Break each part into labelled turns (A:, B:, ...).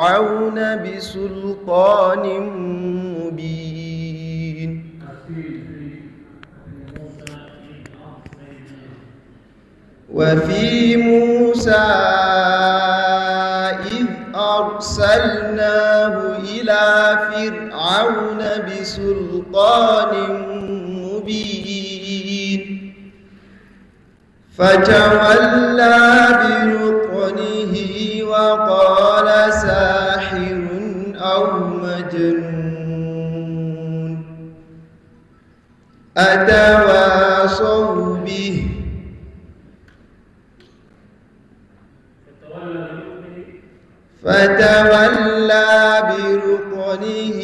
A: فرعون بسلطان مبين وفي موسى إذ أرسلناه إلى فرعون بسلطان مبين فتولى بركنه وقال ساحر أو مجنون أتواصوا به فتولى بركنه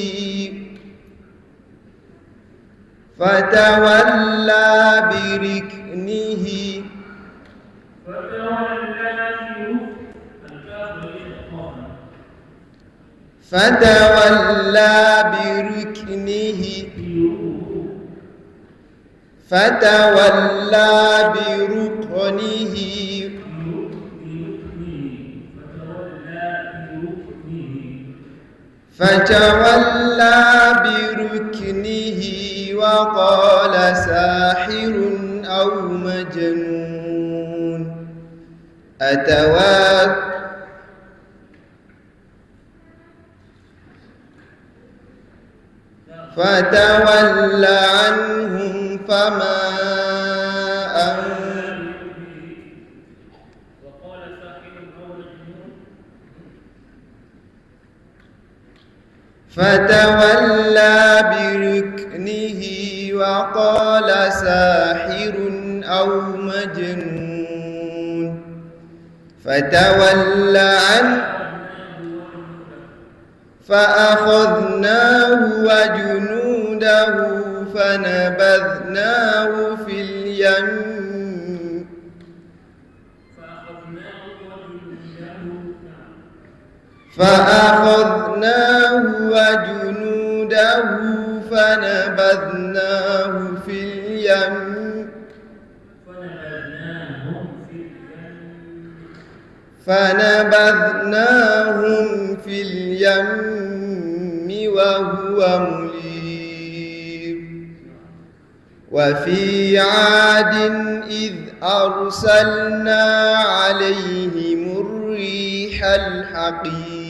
A: وقال ساحر أو مجنون فتولى عنهم فما فتولى بركنه وقال ساحر أو مجنون فتولى عنه فأخذناه وجنوده فنبذناه في اليم فنبذناهم في اليم وهو مليم وفي عاد إذ أرسلنا عليهم الريح الحقيم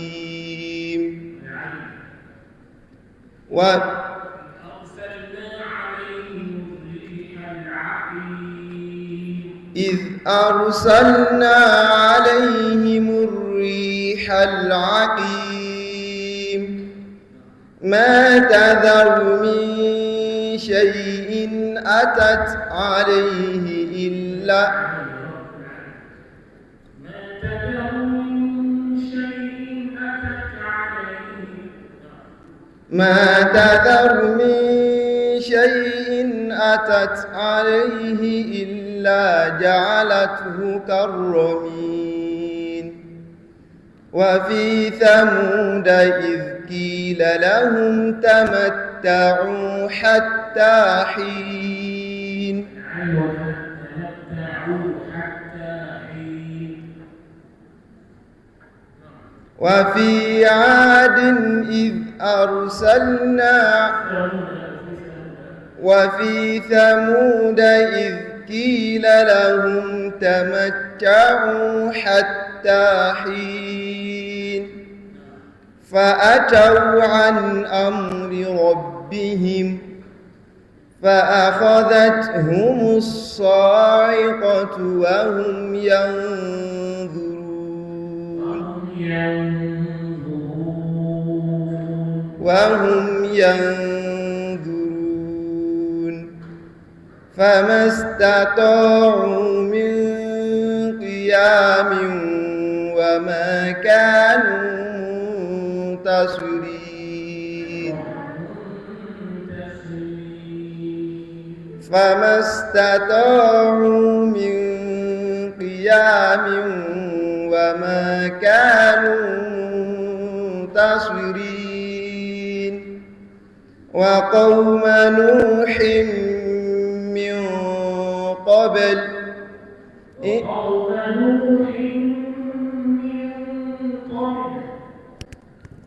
A: ما تذر من شيء أتت عليه إلا جعلته كالرميم وفي ثمود إذ قيل لهم تمتعوا حتى حين وفي عاد وفي ثمود إذ قيل لهم تمتعوا حتى حين فأتوا عن أمر ربهم فأخذتهم الصاعقة وهم ينظرون فما استطاعوا من قيام وما كانوا منتصرين وقوم نوح من قبل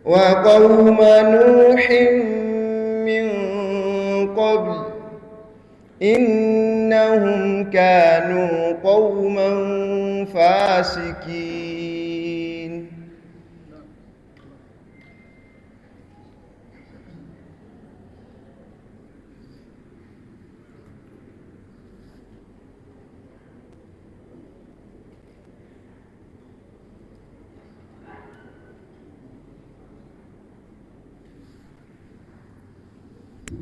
A: وقوم نوح من قبل إنهم كانوا قوما فاسقين.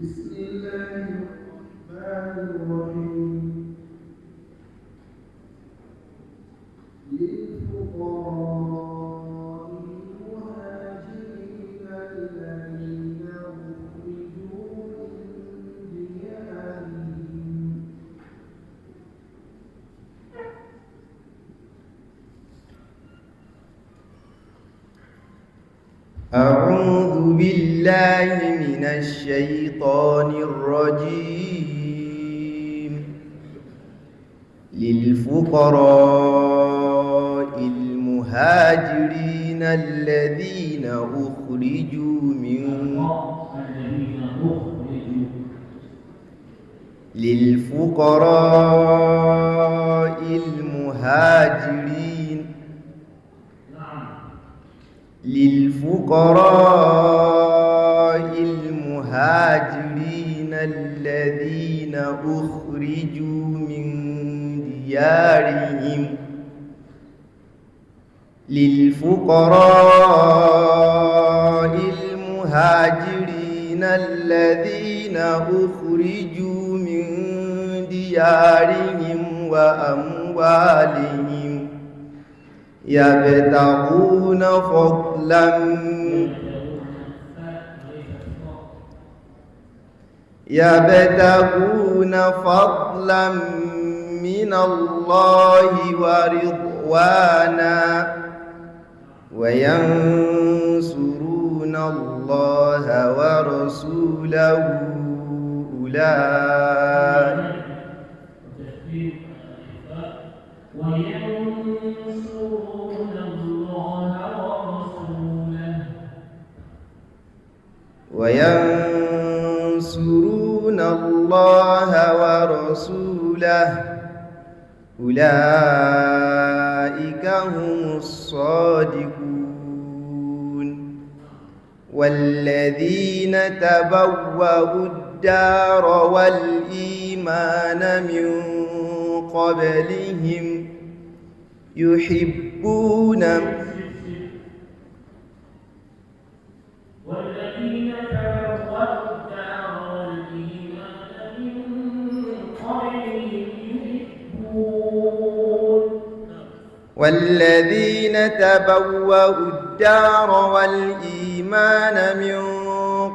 A: بسم الله الرحمن الرحيم. للفقراء المهاجرين الذين أخرجوا من ديارهم أعوذ بالله من الشيطان الرجيم. للفقراء المهاجرين الذين أخرجوا من للفقراء المهاجرين للفقراء المهاجرين الذين أخرجوا من ديارهم للفقراء المهاجرين الذين أخرجوا من ديارهم وأموالهم يبتغون فضلا من الله ورضوانا وينصرون الله ورسوله وينصرون الله ورسوله أولئك هم الصادقون. والذين تبوأوا الدار والإيمان من قبلهم يحبون والذين تبوأوا الدار والإيمان من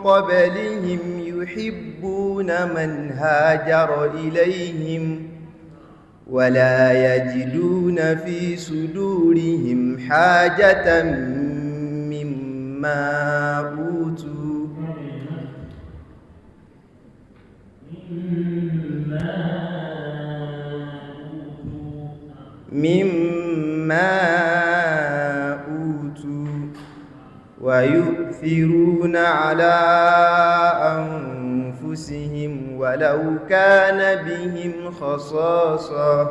A: قبلهم يحبون من هاجر إليهم ولا يجدون في صدورهم حاجة مما أوتوا ويؤثرون على أنفسهم ولو كان بهم خصاصة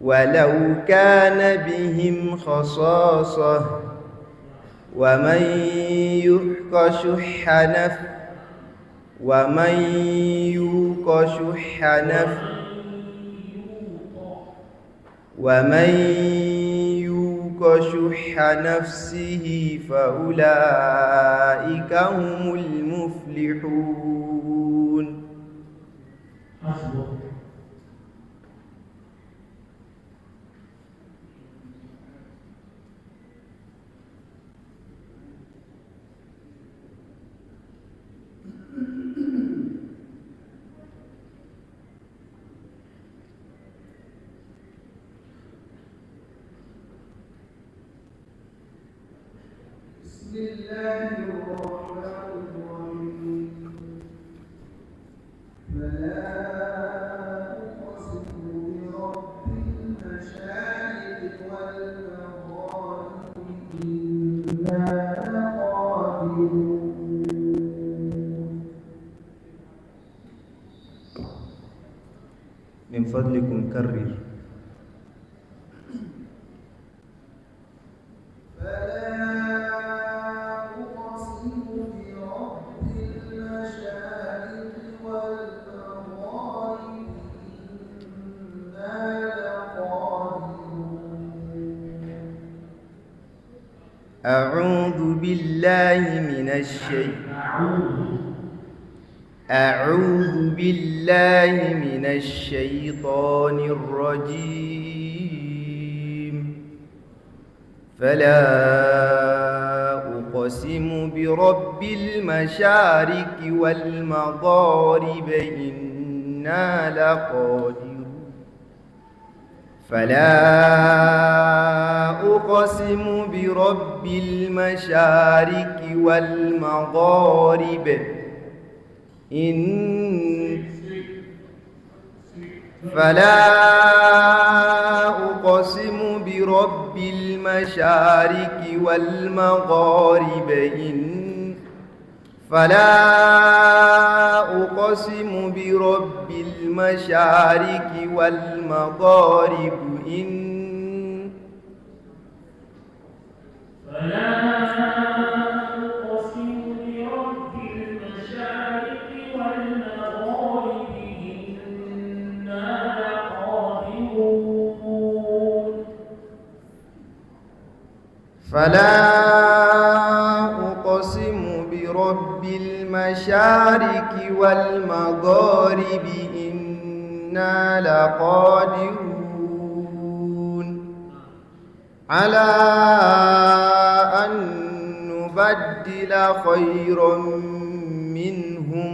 A: ومن يوق شح نفسه فأولئك هم المفلحون. بسم الله الرحمن الرحيم. فلا أقسم برب المشارق والمغارب من فضلكم كرر. أعوذ بالله من الشيطان الرجيم. فلا أقسم برب المشارق والمغارب إنا لقادرون. فلا أقسم برب المشارق والمغارب فلا أقسم برب المشارق والمغارب فلا أقسم برب المشارق والمغارب فلا أقسم برب المشارق والمغارب إنا لقادرون على أن نبدل خيرا منهم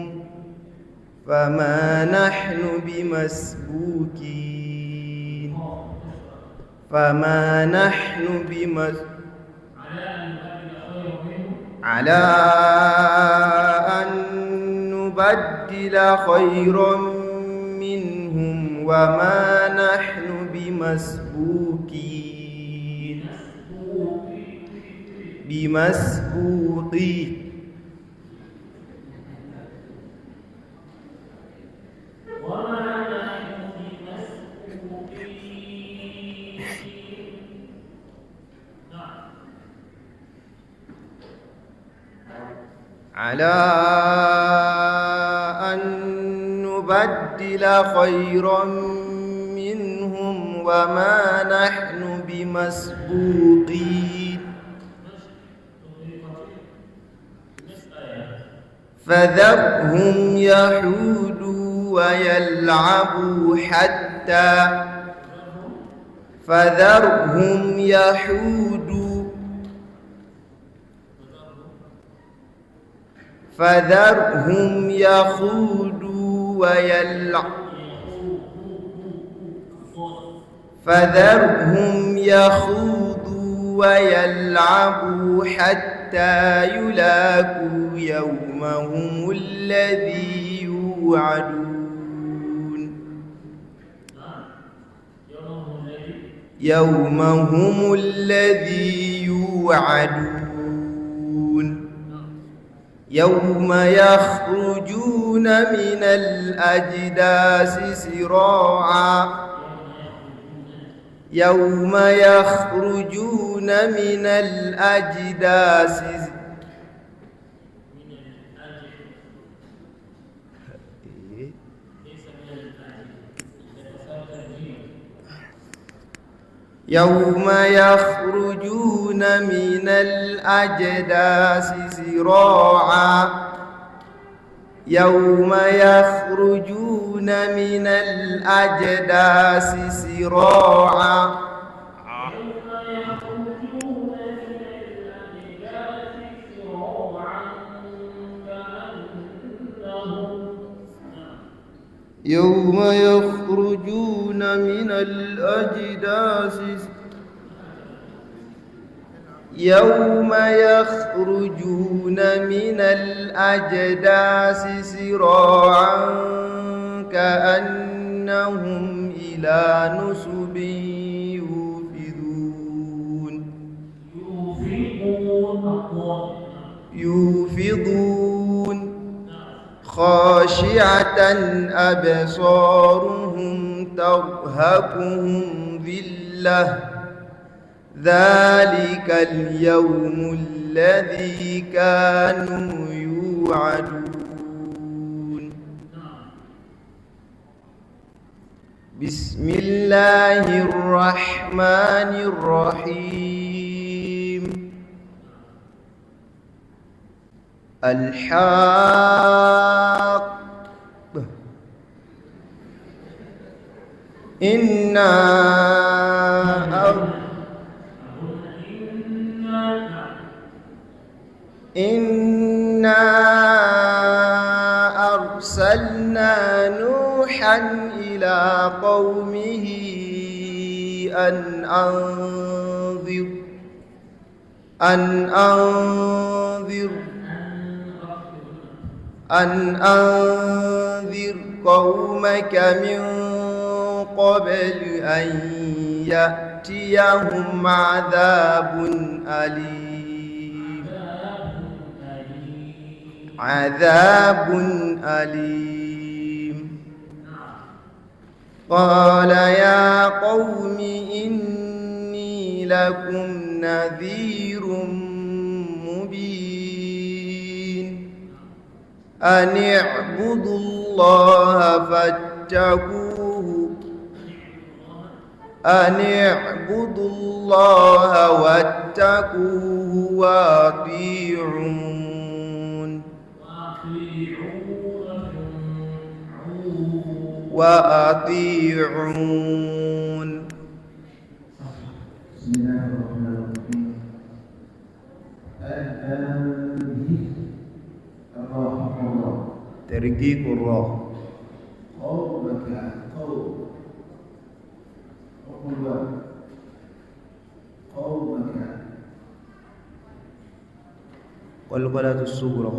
A: فما نحن بمسبوقين على أن نبدل خيرا منهم وما نحن بمسبوقين على أن نبدل خيرا منهم وما نحن بمسبوقين فذرهم يحودوا ويلعبوا حتى فذرهم يخوضوا ويلعبوا حتى يلاقوا يومهم الذي يوعدون يوم يخرجون من الأجداث سراعا يوم يخرجون من الأجداث سراعا كأنهم إلى نصب يوفضون خاشعة أبصارهم ترهقهم ذلة ذلك اليوم الذي كانوا يوعدون. بسم الله الرحمن الرحيم. الحاقة إنا أرسلنا نوحا إلى قومه أن أنذر قومك من قبل أن يأتيهم عذاب أليم. قال يا قوم إني لكم نذير مبين أن اعبدوا الله واتقوه وأطيعون.
B: بسم الله الرحمن الرحيم. الله
A: ترقيق الراء
B: قومك
A: والقلة الصغرى